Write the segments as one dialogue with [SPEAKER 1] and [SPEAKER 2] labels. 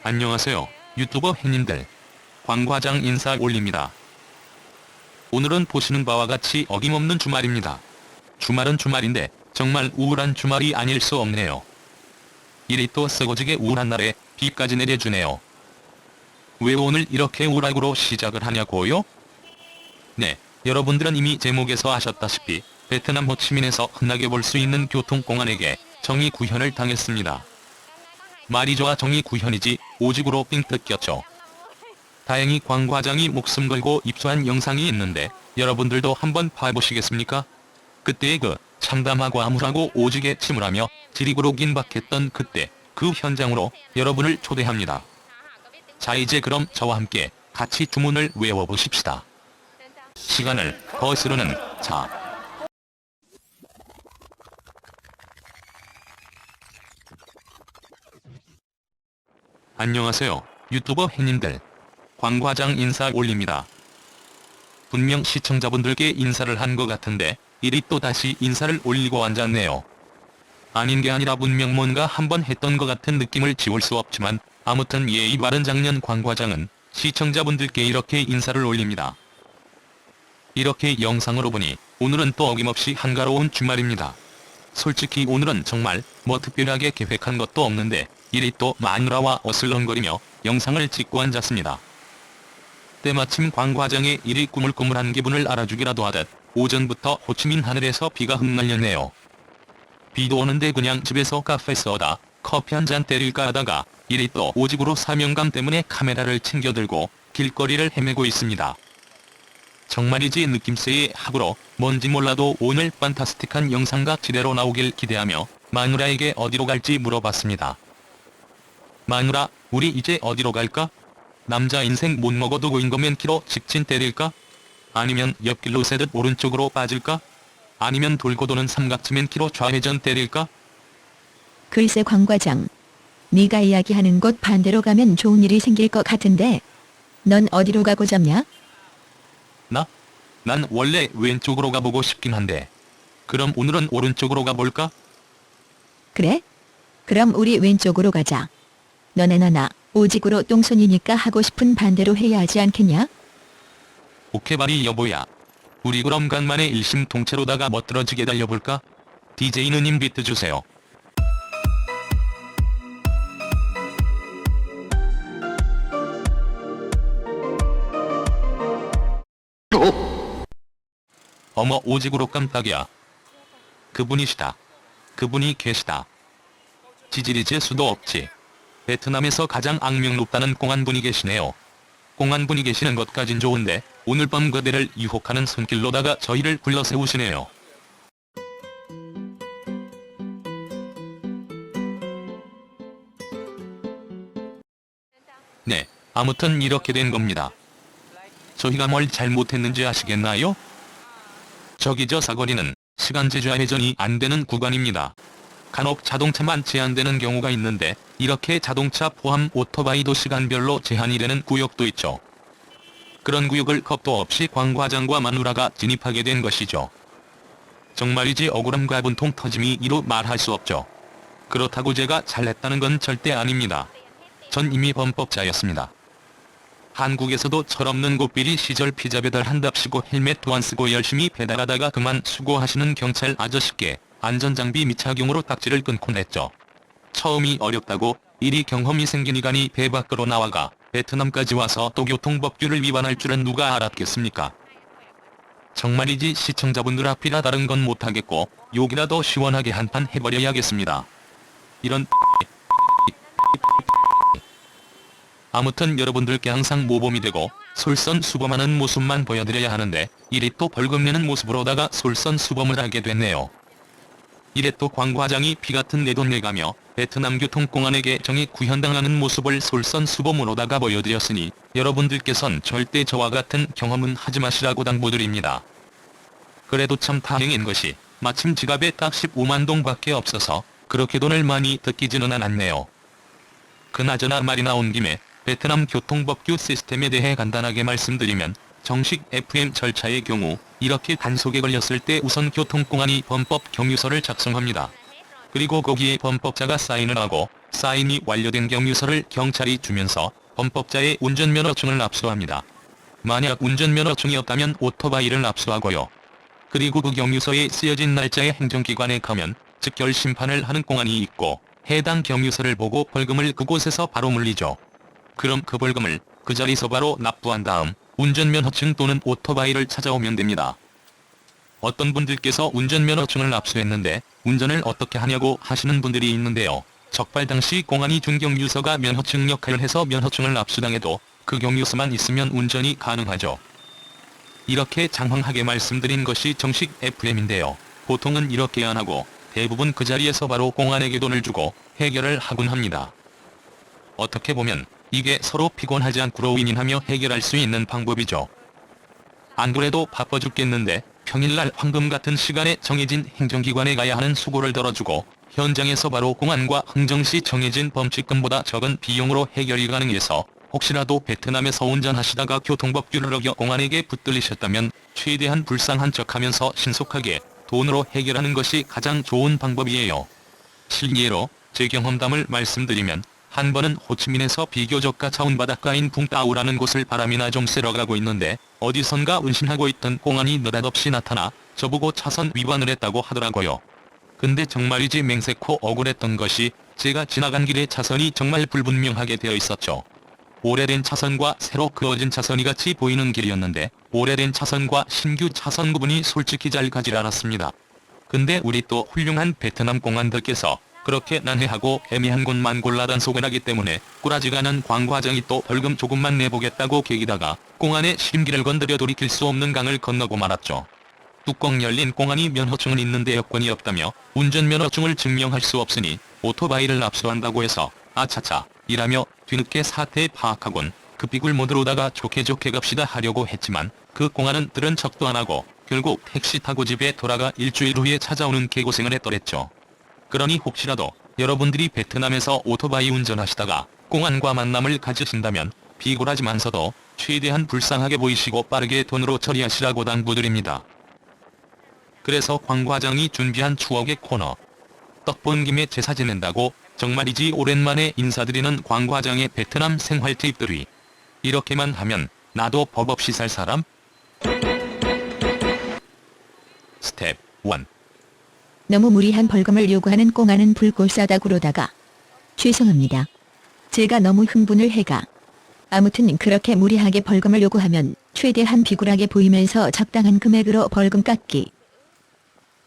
[SPEAKER 1] 안녕하세요, 유튜버 팬님들. 광과장 인사 올립니다. 오늘은 보시는 바와 같이 어김없는 주말입니다. 주말은 주말인데 정말 우울한 주말이 아닐 수 없네요. 일이 또 썩어지게 우울한 날에 비까지 내려주네요. 왜 오늘 이렇게 우울하고로 시작을 하냐고요? 네, 여러분들은 이미 제목에서 아셨다시피 베트남 호치민에서 흔하게 볼 수 있는 교통공안에게 정의 구현을 당했습니다. 말이 좋아 정의 구현이지 오직으로 삥 뜯겼죠. 다행히 광 과장이 목숨 걸고 입수한 영상이 있는데 여러분들도 한번 봐보시겠습니까? 그때의 그 참담하고 암울하고 오직에 침울하며 지리고로 긴박했던 그때 그 현장으로 여러분을 초대합니다. 자, 이제 그럼 저와 함께 같이 주문을 외워보십시다. 시간을 거스르는 자. 안녕하세요, 유튜버 팬님들. 광 과장 인사 올립니다. 분명 시청자분들께 인사를 한 것 같은데 일이 또다시 인사를 올리고 앉았네요. 아닌 게 아니라 분명 뭔가 한번 했던 것 같은 느낌을 지울 수 없지만 아무튼 예의 바른 장년 광 과장은 시청자분들께 이렇게 인사를 올립니다. 이렇게 영상으로 보니 오늘은 또 어김없이 한가로운 주말입니다. 솔직히 오늘은 정말 뭐 특별하게 계획한 것도 없는데 일이 또 마누라와 어슬렁거리며 영상을 찍고 앉았습니다. 때마침 광 과장의 일이 꾸물꾸물한 기분을 알아주기라도 하듯 오전부터 호치민 하늘에서 비가 흩날렸네요. 비도 오는데 그냥 집에서 카페 써다 커피 한 잔 때릴까 하다가 일이 또 오직으로 사명감 때문에 카메라를 챙겨들고 길거리를 헤매고 있습니다. 정말이지 느낌새의 하구로 뭔지 몰라도 오늘 판타스틱한 영상과 지대로 나오길 기대하며 마누라에게 어디로 갈지 물어봤습니다. 마누라, 우리 이제 어디로 갈까? 남자 인생 못 먹어도 고인 거면 키로 직진 때릴까? 아니면 옆길로 새듯 오른쪽으로 빠질까? 아니면 돌고 도는 삼각지면 키로 좌회전 때릴까?
[SPEAKER 2] 글쎄 광 과장, 네가 이야기하는 곳 반대로 가면 좋은 일이 생길 것 같은데 넌 어디로 가고 잡냐?
[SPEAKER 1] 난 원래 왼쪽으로 가보고 싶긴 한데 그럼 오늘은 오른쪽으로 가볼까?
[SPEAKER 2] 그래? 그럼 우리 왼쪽으로 가자. 너네 나나 오직으로 똥손이니까 하고 싶은 반대로 해야 하지 않겠냐?
[SPEAKER 1] 오케바리 여보야. 우리 그럼 간만에 일심동체로다가 멋들어지게 달려볼까? DJ 누님 비트 주세요. 어머, 오직으로 깜짝이야. 그분이시다. 그분이 계시다. 지질이 질 수도 없지. 베트남에서 가장 악명 높다는 공안분이 계시네요. 공안분이 계시는 것까진 좋은데 오늘 밤 그대를 유혹하는 손길로다가 저희를 굴러세우시네요. 네, 아무튼 이렇게 된 겁니다. 저희가 뭘 잘못했는지 아시겠나요? 저기 저 사거리는 시간제 좌회전이 안 되는 구간입니다. 간혹 자동차만 제한되는 경우가 있는데 이렇게 자동차 포함 오토바이도 시간별로 제한이 되는 구역도 있죠. 그런 구역을 겁도 없이 광 과장과 마누라가 진입하게 된 것이죠. 정말이지 억울함과 분통 터짐이 이루 말할 수 없죠. 그렇다고 제가 잘했다는 건 절대 아닙니다. 전 이미 범법자였습니다. 한국에서도 철없는 고삐리 시절 피자 배달한답시고 헬멧도 안 쓰고 열심히 배달하다가 그만 수고하시는 경찰 아저씨께 안전장비 미착용으로 딱지를 끊곤 했죠. 처음이 어렵다고 일이 경험이 생기니까니 배 밖으로 나와가 베트남까지 와서 또 교통법규를 위반할 줄은 누가 알았겠습니까? 정말이지 시청자분들 앞이라 다른 건 못하겠고 욕이라도 시원하게 한판 해버려야겠습니다. 이런 아무튼 여러분들께 항상 모범이 되고 솔선수범하는 모습만 보여드려야 하는데 이래 또 벌금 내는 모습으로다가 솔선수범을 하게 됐네요. 이래 또 광 과장이 피같은 내 돈 내가며 베트남 교통공안에게 정의 구현당하는 모습을 솔선수범으로다가 보여드렸으니 여러분들께선 절대 저와 같은 경험은 하지 마시라고 당부드립니다. 그래도 참 다행인 것이 마침 지갑에 딱 15만 동밖에 없어서 그렇게 돈을 많이 뜯기지는 않았네요. 그나저나 말이 나온 김에 베트남 교통법규 시스템에 대해 간단하게 말씀드리면 정식 FM 절차의 경우 이렇게 단속에 걸렸을 때 우선 교통공안이 범법 경유서를 작성합니다. 그리고 거기에 범법자가 사인을 하고 사인이 완료된 경유서를 경찰이 주면서 범법자의 운전면허증을 압수합니다. 만약 운전면허증이 없다면 오토바이를 압수하고요. 그리고 그 경유서에 쓰여진 날짜의 행정기관에 가면 즉결 심판을 하는 공안이 있고 해당 경유서를 보고 벌금을 그곳에서 바로 물리죠. 그럼 그 벌금을 그 자리에서 바로 납부한 다음 운전면허증 또는 오토바이를 찾아오면 됩니다. 어떤 분들께서 운전면허증을 압수했는데 운전을 어떻게 하냐고 하시는 분들이 있는데요. 적발 당시 공안이 준 경유서가 면허증 역할을 해서 면허증을 압수당해도 그 경유서만 있으면 운전이 가능하죠. 이렇게 장황하게 말씀드린 것이 정식 FM인데요. 보통은 이렇게 안 하고 대부분 그 자리에서 바로 공안에게 돈을 주고 해결을 하곤 합니다. 어떻게 보면 이게 서로 피곤하지 않고 윈윈하며 해결할 수 있는 방법이죠. 안 그래도 바빠 죽겠는데 평일날 황금 같은 시간에 정해진 행정기관에 가야 하는 수고를 덜어주고 현장에서 바로 공안과 흥정시 정해진 범칙금보다 적은 비용으로 해결이 가능해서 혹시라도 베트남에서 운전하시다가 교통법규를 어겨 공안에게 붙들리셨다면 최대한 불쌍한 척하면서 신속하게 돈으로 해결하는 것이 가장 좋은 방법이에요. 실예로 제 경험담을 말씀드리면 한 번은 호치민에서 비교적 가까운 바닷가인 붕따오라는 곳을 바람이나 좀 쐬러 가고 있는데 어디선가 운신하고 있던 공안이 느닷없이 나타나 저보고 차선 위반을 했다고 하더라고요. 근데 정말이지 맹세코 억울했던 것이 제가 지나간 길에 차선이 정말 불분명하게 되어 있었죠. 오래된 차선과 새로 그어진 차선이 같이 보이는 길이었는데 오래된 차선과 신규 차선 구분이 솔직히 잘 가지 않았습니다. 근데 우리 또 훌륭한 베트남 공안들께서 그렇게 난해하고 애매한 곳만 골라 단속을 하기 때문에 꿀하지가 않은 광 과장이 또 벌금 조금만 내보겠다고 개기다가 공안의 심기를 건드려 돌이킬 수 없는 강을 건너고 말았죠. 뚜껑 열린 공안이 면허증은 있는데 여권이 없다며 운전면허증을 증명할 수 없으니 오토바이를 압수한다고 해서 아차차 이라며 뒤늦게 사태 파악하곤 급비굴 모드로다가 좋게 갑시다 하려고 했지만 그 공안은 들은 척도 안 하고 결국 택시 타고 집에 돌아가 일주일 후에 찾아오는 개고생을 했더랬죠. 그러니 혹시라도 여러분들이 베트남에서 오토바이 운전하시다가 공안과 만남을 가지신다면 비굴하지만서도 최대한 불쌍하게 보이시고 빠르게 돈으로 처리하시라고 당부드립니다. 그래서 광 과장이 준비한 추억의 코너. 떡 본 김에 제사 지낸다고 정말이지 오랜만에 인사드리는 광 과장의 베트남 생활 팁들이. 이렇게만 하면 나도 법 없이 살 사람? 스텝 1.
[SPEAKER 2] 너무 무리한 벌금을 요구하는 공안은 불골싸다 구로다가 죄송합니다. 제가 너무 흥분을 해가. 아무튼 그렇게 무리하게 벌금을 요구하면 최대한 비굴하게 보이면서 적당한 금액으로 벌금 깎기.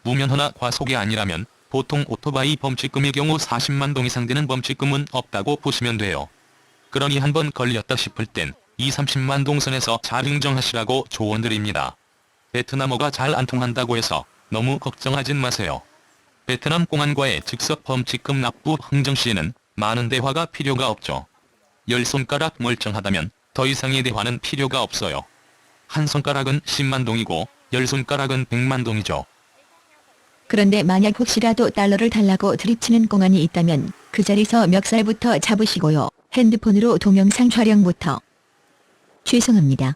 [SPEAKER 1] 무면허나 과속이 아니라면 보통 오토바이 범칙금의 경우 40만 동 이상 되는 범칙금은 없다고 보시면 돼요. 그러니 한번 걸렸다 싶을 땐 20-30만 동 선에서 잘 흥정하시라고 조언드립니다. 베트남어가 잘 안 통한다고 해서 너무 걱정하진 마세요. 베트남 공안과의 즉석 범칙금 납부 흥정 시에는 많은 대화가 필요가 없죠. 10손가락 멀쩡하다면 더 이상의 대화는 필요가 없어요. 한 손가락은 10만 동이고 10손가락은 100만 동이죠.
[SPEAKER 2] 그런데 만약 혹시라도 달러를 달라고 드립치는 공안이 있다면 그 자리서 멱살부터 잡으시고요. 핸드폰으로 동영상 촬영부터. 죄송합니다.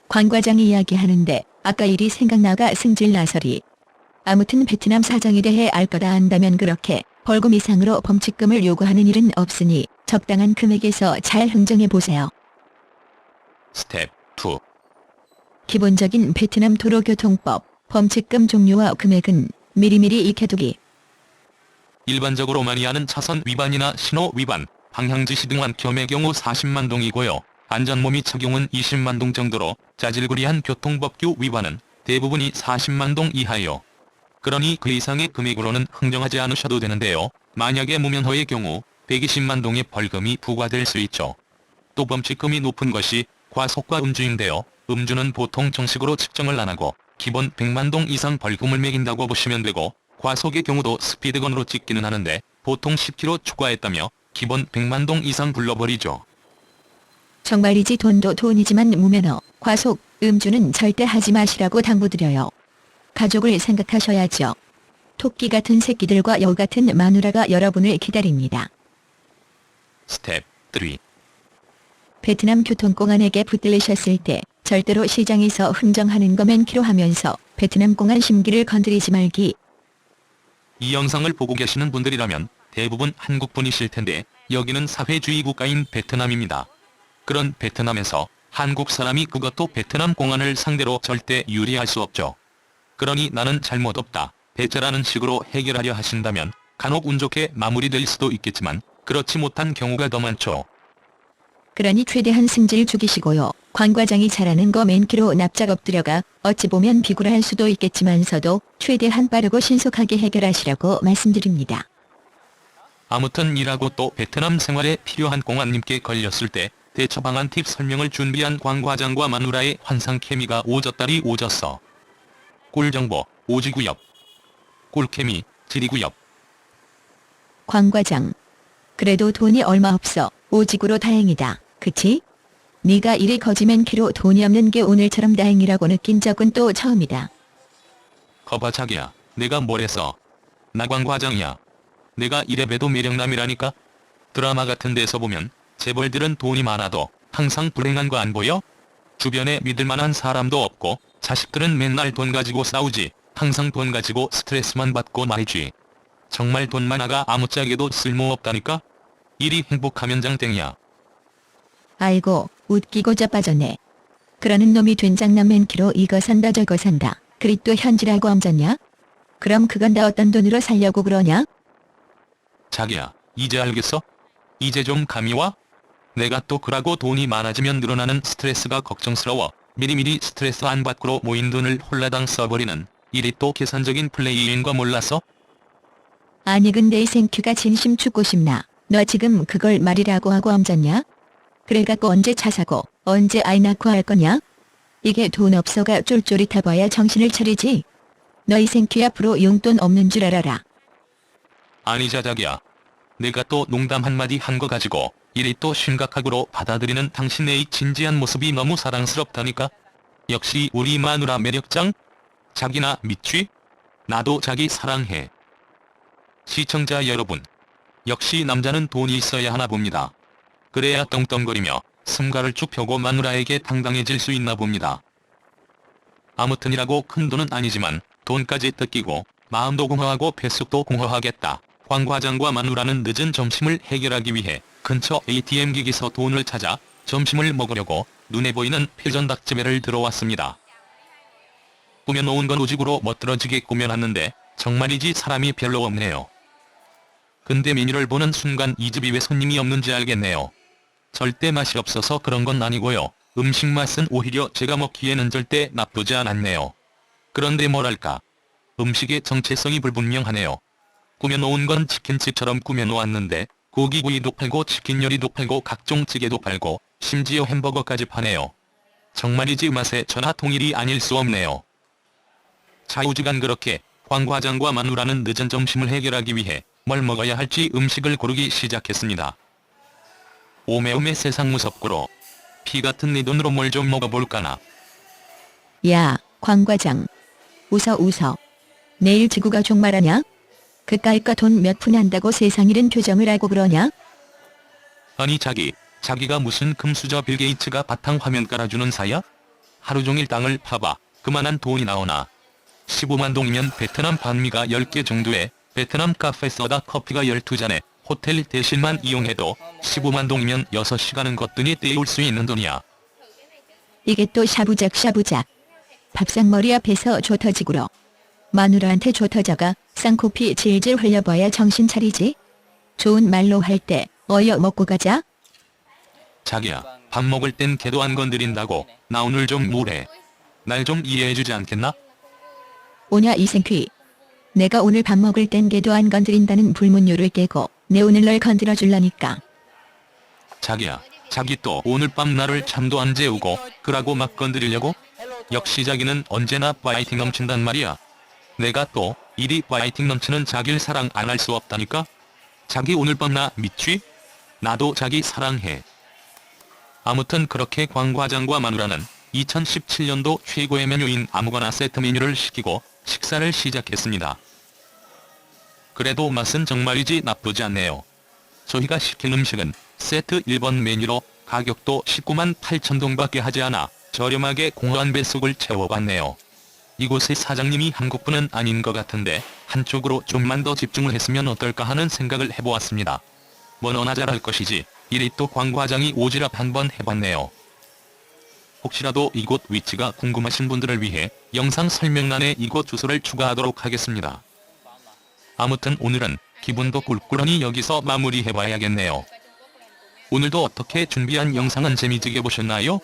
[SPEAKER 2] 관 과장이 이야기하는데 아까 일이 생각나가 승질 나서리. 아무튼 베트남 사정에 대해 알 거다 안다면 그렇게 벌금 이상으로 범칙금을 요구하는 일은 없으니 적당한 금액에서 잘 흥정해보세요.
[SPEAKER 1] 스텝 2.
[SPEAKER 2] 기본적인 베트남 도로교통법 범칙금 종류와 금액은 미리미리 익혀두기.
[SPEAKER 1] 일반적으로 많이 하는 차선 위반이나 신호 위반, 방향지시 등한 겸의 경우 40만 동이고요. 안전모미 착용은 20만 동 정도로 자질구리한 교통법규 위반은 대부분이 40만 동 이하예요. 그러니 그 이상의 금액으로는 흥정하지 않으셔도 되는데요. 만약에 무면허의 경우 120만 동의 벌금이 부과될 수 있죠. 또 범칙금이 높은 것이 과속과 음주인데요. 음주는 보통 정식으로 측정을 안 하고 기본 100만 동 이상 벌금을 매긴다고 보시면 되고 과속의 경우도 스피드건으로 찍기는 하는데 보통 10km 초과했다며 기본 100만 동 이상 불러버리죠.
[SPEAKER 2] 정말이지 돈도 돈이지만 무면허, 과속, 음주는 절대 하지 마시라고 당부드려요. 가족을 생각하셔야죠. 토끼 같은 새끼들과 여우 같은 마누라가 여러분을 기다립니다.
[SPEAKER 1] 스텝 3.
[SPEAKER 2] 베트남 교통공안에게 붙들리셨을 때 절대로 시장에서 흥정하는 거 맨키로 하면서 베트남 공안 심기를 건드리지 말기.
[SPEAKER 1] 이 영상을 보고 계시는 분들이라면 대부분 한국분이실 텐데 여기는 사회주의 국가인 베트남입니다. 그런 베트남에서 한국 사람이 그것도 베트남 공안을 상대로 절대 유리할 수 없죠. 그러니 나는 잘못 없다, 배째라는 식으로 해결하려 하신다면 간혹 운 좋게 마무리될 수도 있겠지만 그렇지 못한 경우가 더 많죠.
[SPEAKER 2] 그러니 최대한 승질 죽이시고요. 관 과장이 잘하는 거 맨키로 납작 엎드려가 어찌 보면 비굴할 수도 있겠지만서도 최대한 빠르고 신속하게 해결하시라고 말씀드립니다.
[SPEAKER 1] 아무튼 이라고 또 베트남 생활에 필요한 공안님께 걸렸을 때 대처 방안 팁 설명을 준비한 관 과장과 마누라의 환상 케미가 오졌다리 오졌어. 꿀정보, 오지구엽. 꿀케미, 지리구엽.
[SPEAKER 2] 관 과장. 그래도 돈이 얼마 없어. 오직으로 다행이다. 그치? 네가 이리 거지 맨키로 돈이 없는 게 오늘처럼 다행이라고 느낀 적은 또 처음이다.
[SPEAKER 1] 거봐 자기야, 내가 뭘 했어? 나 관 과장이야. 내가 이래봬도 매력남이라니까? 드라마 같은 데서 보면 재벌들은 돈이 많아도 항상 불행한 거 안 보여? 주변에 믿을만한 사람도 없고 자식들은 맨날 돈 가지고 싸우지, 항상 돈 가지고 스트레스만 받고 말이지. 정말 돈 많아가 아무짝에도 쓸모없다니까? 일이 행복하면 장땡이야.
[SPEAKER 2] 아이고, 웃기고 자빠졌네. 그러는 놈이 된장남 맨키로 이거 산다 저거 산다. 그리 또 현질하고 얹었냐? 그럼 그건 다 어떤 돈으로 살려고 그러냐?
[SPEAKER 1] 자기야, 이제 알겠어? 이제 좀 감이 와? 내가 또 그러고 돈이 많아지면 늘어나는 스트레스가 걱정스러워 미리미리 스트레스 안 받고로 모인 돈을 홀라당 써버리는 일이 또 계산적인 플레이인 거 몰랐어?
[SPEAKER 2] 아니 근데 이 생큐가 진심 죽고 싶나? 너 지금 그걸 말이라고 하고 얹었냐? 그래갖고 언제 차 사고 언제 아이 낳고 할 거냐? 이게 돈 없어가 쫄쫄이 타봐야 정신을 차리지. 너 이 생큐 앞으로 용돈 없는 줄 알아라.
[SPEAKER 1] 아니자 자기야. 내가 또 농담 한마디 한 거 가지고 일이 또 심각하고로 받아들이는 당신의 이 진지한 모습이 너무 사랑스럽다니까? 역시 우리 마누라 매력장? 자기나 믿지? 나도 자기 사랑해. 시청자 여러분, 역시 남자는 돈이 있어야 하나 봅니다. 그래야 떵떵거리며 승가를 쭉 펴고 마누라에게 당당해질 수 있나 봅니다. 아무튼이라고 큰 돈은 아니지만 돈까지 뜯기고 마음도 공허하고 뱃속도 공허하겠다. 관 과장과 마누라는 늦은 점심을 해결하기 위해 근처 ATM 기기에서 돈을 찾아 점심을 먹으려고 눈에 보이는 필전 닭집에를 들어왔습니다. 꾸며놓은 건 오직으로 멋들어지게 꾸며놨는데 정말이지 사람이 별로 없네요. 근데 메뉴를 보는 순간 이 집이 왜 손님이 없는지 알겠네요. 절대 맛이 없어서 그런 건 아니고요. 음식 맛은 오히려 제가 먹기에는 절대 나쁘지 않았네요. 그런데 뭐랄까, 음식의 정체성이 불분명하네요. 꾸며놓은 건 치킨집처럼 꾸며놓았는데 고기구이도 팔고 치킨 요리도 팔고 각종 찌개도 팔고 심지어 햄버거까지 파네요. 정말이지 맛의 전하통일이 아닐 수 없네요. 좌우지간 그렇게 관 과장과 마누라는 늦은 점심을 해결하기 위해 뭘 먹어야 할지 음식을 고르기 시작했습니다. 오메오메 세상 무섭고로 피 같은 네 돈으로 뭘 좀 먹어볼까나.
[SPEAKER 2] 야, 관 과장. 웃어. 내일 지구가 종말하냐? 그까이까 돈 몇 푼 한다고 세상 잃은 표정을 하고 그러냐?
[SPEAKER 1] 아니 자기가 무슨 금수저 빌 게이츠가 바탕화면 깔아주는 사야? 하루 종일 땅을 파봐 그만한 돈이 나오나. 15만 동이면 베트남 반미가 10개 정도에 베트남 카페 써다 커피가 12잔에 호텔 대실만 이용해도 15만 동이면 6시간은 거뜬히 때울 수 있는 돈이야.
[SPEAKER 2] 이게 또 샤부작. 밥상머리 앞에서 조 터지구러. 마누라한테 조 터져가 쌍코피 질질 흘려봐야 정신 차리지. 좋은 말로 할 때 어여 먹고 가자.
[SPEAKER 1] 자기야, 밥 먹을 땐 걔도 안 건드린다고. 나 오늘 좀 뭐래. 날 좀 이해해주지 않겠나?
[SPEAKER 2] 오냐 이생퀴. 내가 오늘 밥 먹을 땐 걔도 안 건드린다는 불문율을 깨고 내 오늘 널 건드려 줄라니까.
[SPEAKER 1] 자기야, 자기 또 오늘 밤 나를 잠도 안 재우고 그러고 막 건드리려고? 역시 자기는 언제나 파이팅 넘친단 말이야. 내가 또 이리 파이팅 넘치는 자기를 사랑 안 할 수 없다니까? 자기 오늘 밤 나 믿지? 나도 자기 사랑해. 아무튼 그렇게 관 과장과 마누라는 2017년도 최고의 메뉴인 아무거나 세트 메뉴를 시키고 식사를 시작했습니다. 그래도 맛은 정말이지 나쁘지 않네요. 저희가 시킨 음식은 세트 1번 메뉴로 가격도 19만 8천 동밖에 하지 않아 저렴하게 공허한 뱃속을 채워봤네요. 이곳의 사장님이 한국분은 아닌 것 같은데 한쪽으로 좀만 더 집중을 했으면 어떨까 하는 생각을 해보았습니다. 뭐 너나 잘할 것이지 이리 또 광 과장이 오지랖 한번 해봤네요. 혹시라도 이곳 위치가 궁금하신 분들을 위해 영상 설명란에 이곳 주소를 추가하도록 하겠습니다. 아무튼 오늘은 기분도 꿀꿀하니 여기서 마무리해봐야겠네요. 오늘도 어떻게 준비한 영상은 재미지게 보셨나요?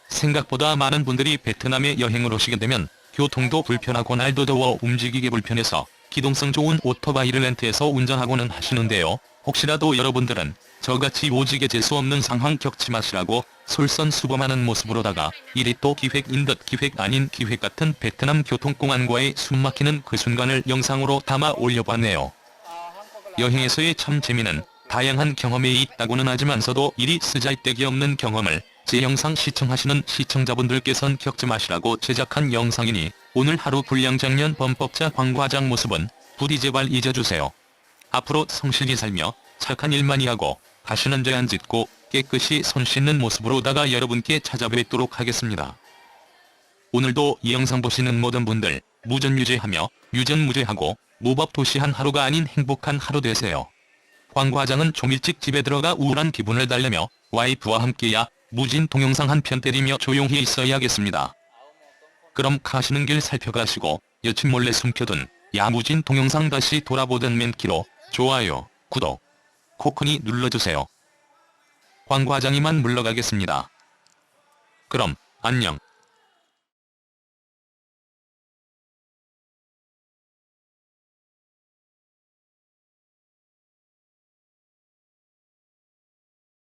[SPEAKER 1] 생각보다 많은 분들이 베트남에 여행을 오시게 되면 교통도 불편하고 날도 더워 움직이기 불편해서 기동성 좋은 오토바이를 렌트해서 운전하고는 하시는데요. 혹시라도 여러분들은 저같이 오지게 재수없는 상황 겪지 마시라고 솔선수범하는 모습으로다가 이리 또 기획인 듯 기획 아닌 기획 같은 베트남 교통공안과의 숨막히는 그 순간을 영상으로 담아 올려봤네요. 여행에서의 참 재미는 다양한 경험이 있다고는 하지만서도 이리 쓰잘데기 없는 경험을 제 영상 시청하시는 시청자분들께선 겪지 마시라고 제작한 영상이니 오늘 하루 불량장년 범법자 광 과장 모습은 부디 제발 잊어주세요. 앞으로 성실히 살며 착한 일만이 하고 다시는 죄 안 짓고 깨끗이 손 씻는 모습으로다가 여러분께 찾아뵙도록 하겠습니다. 오늘도 이 영상 보시는 모든 분들 무전유죄하며 유전무죄하고 무법도시한 하루가 아닌 행복한 하루 되세요. 광 과장은 좀 일찍 집에 들어가 우울한 기분을 달래며 와이프와 함께야 무진 동영상 한 편 때리며 조용히 있어야겠습니다. 그럼 가시는 길 살펴가시고 여친 몰래 숨겨둔 야무진 동영상 다시 돌아보던 맨키로 좋아요, 구독, 코코니 눌러주세요. 광 과장이만 물러가겠습니다. 그럼 안녕.